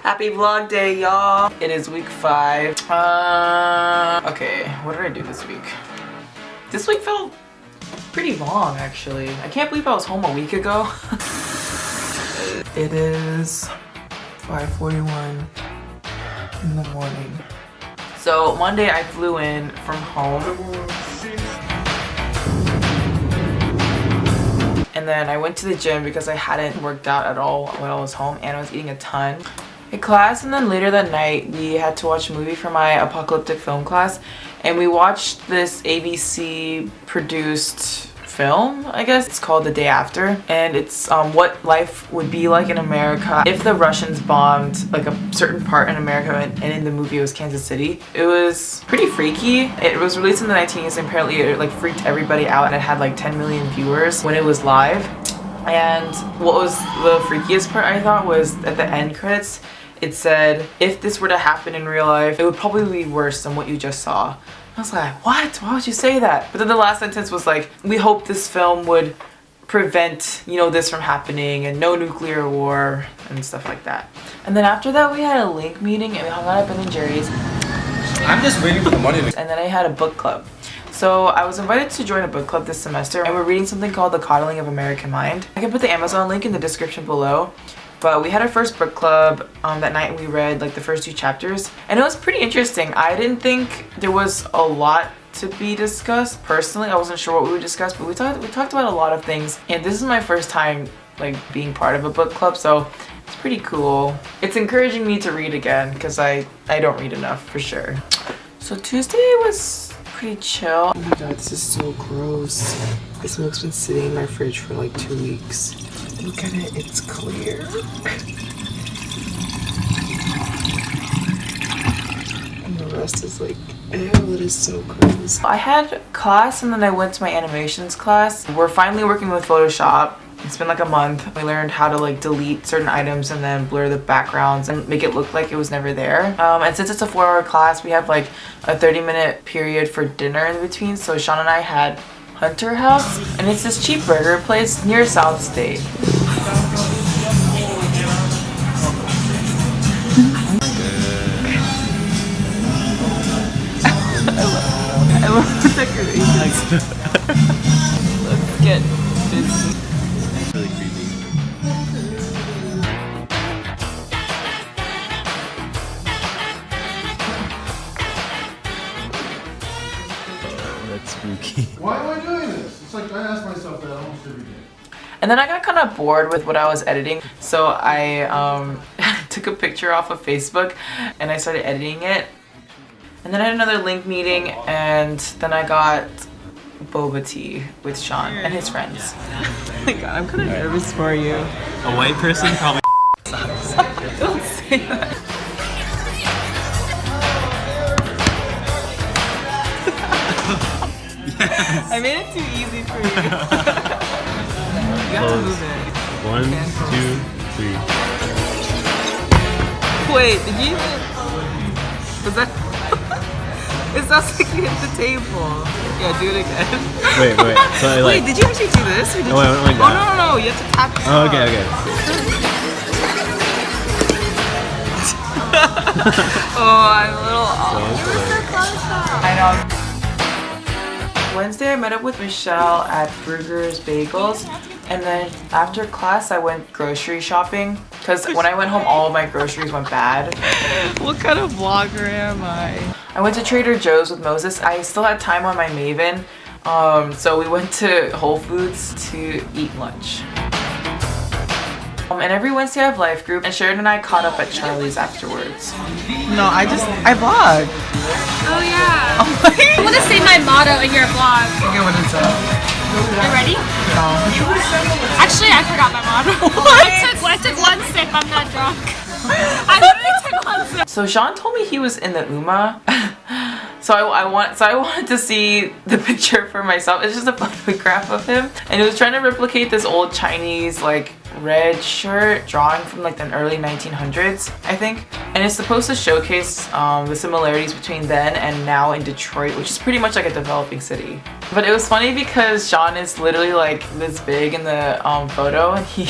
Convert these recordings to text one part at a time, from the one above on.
Happy vlog day, y'all. It is week 5. Okay, what did I do this week? This week felt pretty long, actually. I can't believe I was home a week ago. It is 5:41 in the morning. So Monday I flew in from home. And then I went to the gym because I hadn't worked out at all when I was home and I was eating a ton. In class, and then later that night we had to watch a movie for my apocalyptic film class, and we watched this ABC produced film, I guess. It's called The Day After, and it's what life would be like in America if the Russians bombed like a certain part in America, and in the movie it was Kansas City. It was pretty freaky. It was released in the 1980s and apparently it like freaked everybody out, and it had like 10 million viewers when it was live. And what was the freakiest part, I thought, was at the end credits it said, if this were to happen in real life, it would probably be worse than what you just saw. I was like, what? Why would you say that? But then the last sentence was like, we hope this film would prevent, you know, this from happening and no nuclear war and stuff like that. And then after that we had a link meeting and we hung out at Ben & Jerry's. I'm just waiting for the money to... And then I had a book club. So I was invited to join a book club this semester, and we're reading something called The Coddling of American Mind. I can put the Amazon link in the description below. But we had our first book club that night, and we read like the first 2 chapters, and it was pretty interesting. I didn't think there was a lot to be discussed. Personally, I wasn't sure what we would discuss, but we talked about a lot of things, and this is my first time like being part of a book club, so it's pretty cool. It's encouraging me to read again because I don't read enough for sure. So Tuesday was pretty chill. Oh my god, this is so gross. This milk's been sitting in my fridge for like 2 weeks. Look at it, it's clear. And the rest is like, ew, it is so gross. I had class and then I went to my animations class. We're finally working with Photoshop. It's been like a month. We learned how to like delete certain items and then blur the backgrounds and make it look like it was never there. And since it's a 4-hour class, we have like a 30-minute period for dinner in between. So Sean and I had Hunter House, and it's this cheap burger place near South State. I love the decorations. Let's get busy. Really creepy. Oh, that's spooky. Why am I doing this? It's like I ask myself that almost every day. And then I got kind of bored with what I was editing, so I took a picture off of Facebook and I started editing it. And then I had another link meeting, and then I got boba tea with Sean and his friends. Oh my god, I'm kind of nervous for you. A white person probably sucks. Don't say that. Yes. I made it too easy for you. You have to move it. 1, 2, 3. Wait, did you even... Was that... It sounds like you hit the table. Yeah, do it again. Wait. So I like... Wait, did you actually do this? Or did Oh, wait, like oh, that. no. You have to tap it. Oh, okay. Oh, I'm a little off. So I know. Wednesday I met up with Michelle at Burger's Bagels, and then after class I went grocery shopping because when I went home all of my groceries went bad. What kind of vlogger am I? I went to Trader Joe's with Moses. I still had time on my Maven, so we went to Whole Foods to eat lunch. And every Wednesday I have life group, and Sharon and I caught up at Charlie's afterwards. No, I vlog. Oh yeah. I want to say my motto in your vlog. Okay, what is that? You ready? No. Actually, I forgot my motto. I took 1 sip. I'm not drunk. I literally took 1 sip. So Sean told me he was in the UMA. So I wanted to see the picture for myself. It's just a photograph of him, and he was trying to replicate this old Chinese like red shirt drawing from like the early 1900s, I think. And it's supposed to showcase the similarities between then and now in Detroit, which is pretty much like a developing city. But it was funny because Sean is literally like this big in the photo, and he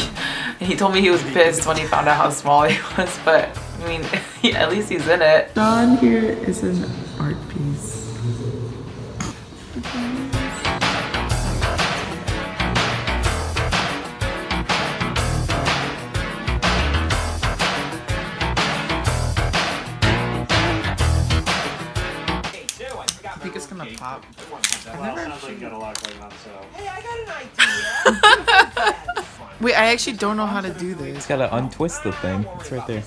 And he told me he was pissed when he found out how small he was, but I mean, at least he's in it. John here is an art piece. I think it's gonna pop. Wait, I actually don't know how to do this. Just gotta untwist the thing. It's right there.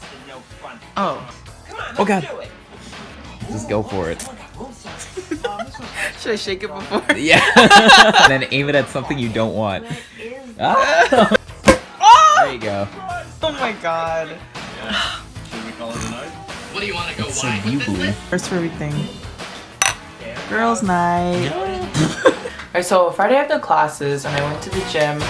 Oh. Oh god. Just go for it. Should I shake it before? Yeah. And then aim it at something you don't want. Ah! There you go. Oh my god. Should we call it a night? What do you want to go It's so wide with this boo-boo. with? First for everything. Girls' night. Alright, so Friday I have no classes and I went to the gym.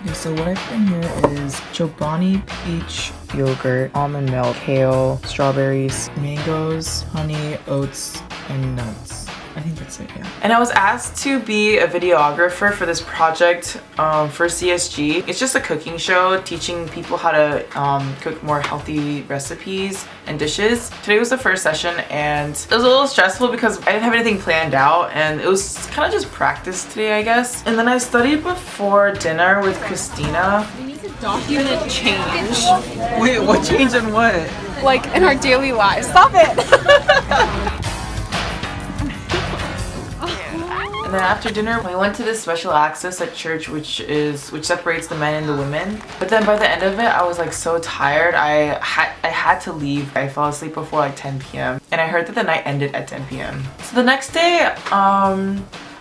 Okay, so what I put in here is Chobani peach yogurt, almond milk, kale, strawberries, mangoes, honey, oats, and nuts. I think that's it, yeah. And I was asked to be a videographer for this project for CSG. It's just a cooking show teaching people how to cook more healthy recipes and dishes. Today was the first session and it was a little stressful because I didn't have anything planned out and it was kind of just practice today, I guess. And then I studied before dinner with Christina. We need to document change. Wait, what change and what? Like in our daily lives. Stop it! And then after dinner, we went to this special access at church, which separates the men and the women. But then by the end of it, I was like so tired. I had to leave. I fell asleep before like 10 p.m. And I heard that the night ended at 10 p.m. So the next day, I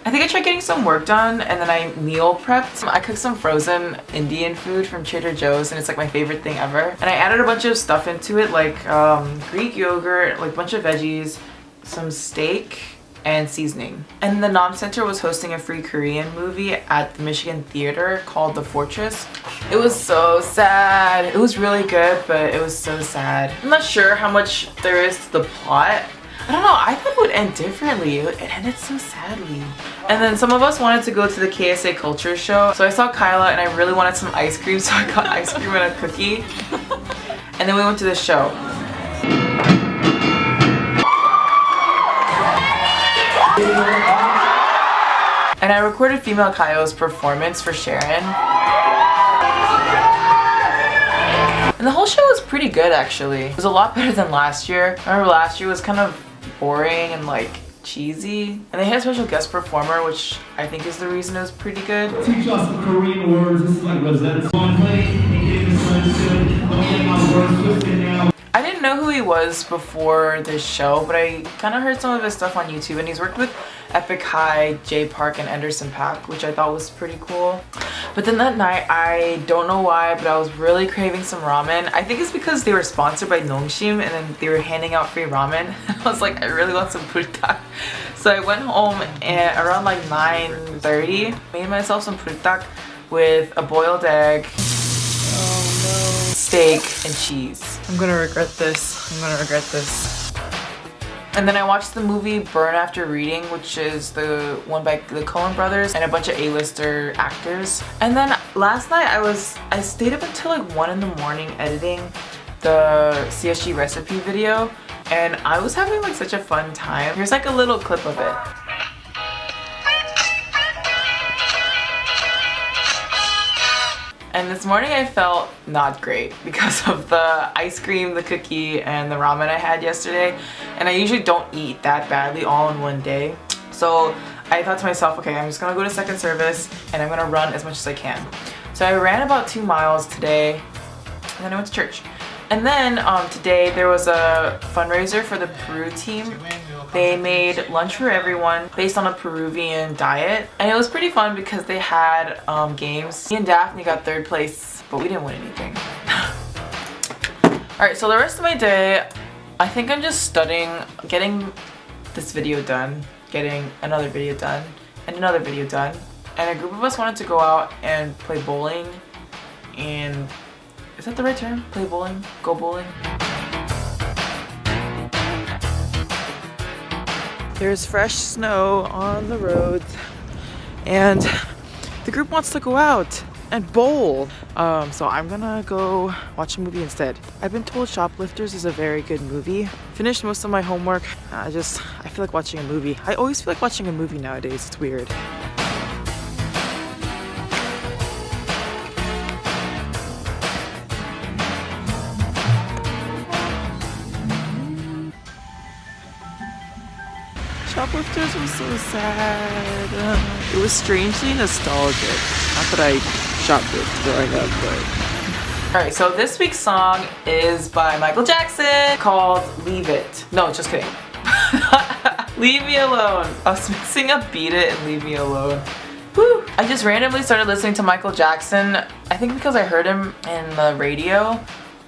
think I tried getting some work done and then I meal prepped. I cooked some frozen Indian food from Trader Joe's and it's like my favorite thing ever. And I added a bunch of stuff into it like Greek yogurt, like a bunch of veggies, some steak, and seasoning. And the Nam Center was hosting a free Korean movie at the Michigan Theater called The Fortress. It was so sad. It was really good, but it was so sad. I'm not sure how much there is to the plot. I don't know, I thought it would end differently. It ended so sadly. And then some of us wanted to go to the KSA Culture Show. So I saw Kyla and I really wanted some ice cream, so I got ice cream and a cookie. And then we went to the show. And I recorded Female Kaio's performance for Sharon. And the whole show was pretty good actually. It was a lot better than last year. I remember last year was kind of boring and like cheesy. And they had a special guest performer, which I think is the reason it was pretty good. Teach us some Korean words. This is like Rosetta Stone play and get misunderstood. Don't get my words twisted now. I didn't know who he was before this show, but I kind of heard some of his stuff on YouTube, and he's worked with Epic High, Jay Park, and Anderson .Paak, which I thought was pretty cool. But then that night, I don't know why, but I was really craving some ramen. I think it's because they were sponsored by Nongshim, and then they were handing out free ramen. I was like, I really want some pultak. So I went home and around like 9:30, made myself some pultak with a boiled egg, steak, and cheese. I'm gonna regret this. I'm gonna regret this. And then I watched the movie Burn After Reading, which is the one by the Coen brothers and a bunch of A-lister actors. And then last night I stayed up until like 1 in the morning editing the CSG recipe video, and I was having like such a fun time. Here's like a little clip of it. And this morning I felt not great because of the ice cream, the cookie, and the ramen I had yesterday. And I usually don't eat that badly all in one day. So I thought to myself, okay, I'm just gonna go to second service and I'm gonna run as much as I can. So I ran about 2 miles today and then I went to church. And then today there was a fundraiser for the Peru team. They made lunch for everyone based on a Peruvian diet. And it was pretty fun because they had games. Me and Daphne got 3rd place, but we didn't win anything. Alright, so the rest of my day, I think I'm just studying, getting this video done, getting another video done, and another video done. And a group of us wanted to go out and play bowling. And is that the right term? Play bowling? Go bowling? There's fresh snow on the roads and the group wants to go out and bowl. So I'm gonna go watch a movie instead. I've been told Shoplifters is a very good movie. Finished most of my homework. I feel like watching a movie. I always feel like watching a movie nowadays. It's weird. Shoplifters was so sad. It was strangely nostalgic. Not that I shoplifted growing up, but... Alright, so this week's song is by Michael Jackson called Leave It. No, just kidding. Leave Me Alone. I was mixing up Beat It and Leave Me Alone. Whew. I just randomly started listening to Michael Jackson, I think because I heard him in the radio,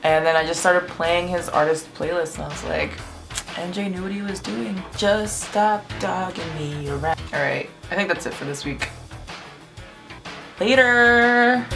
and then I just started playing his artist playlist and I was like, MJ knew what he was doing. Just stop dogging me around. Alright, I think that's it for this week. Later!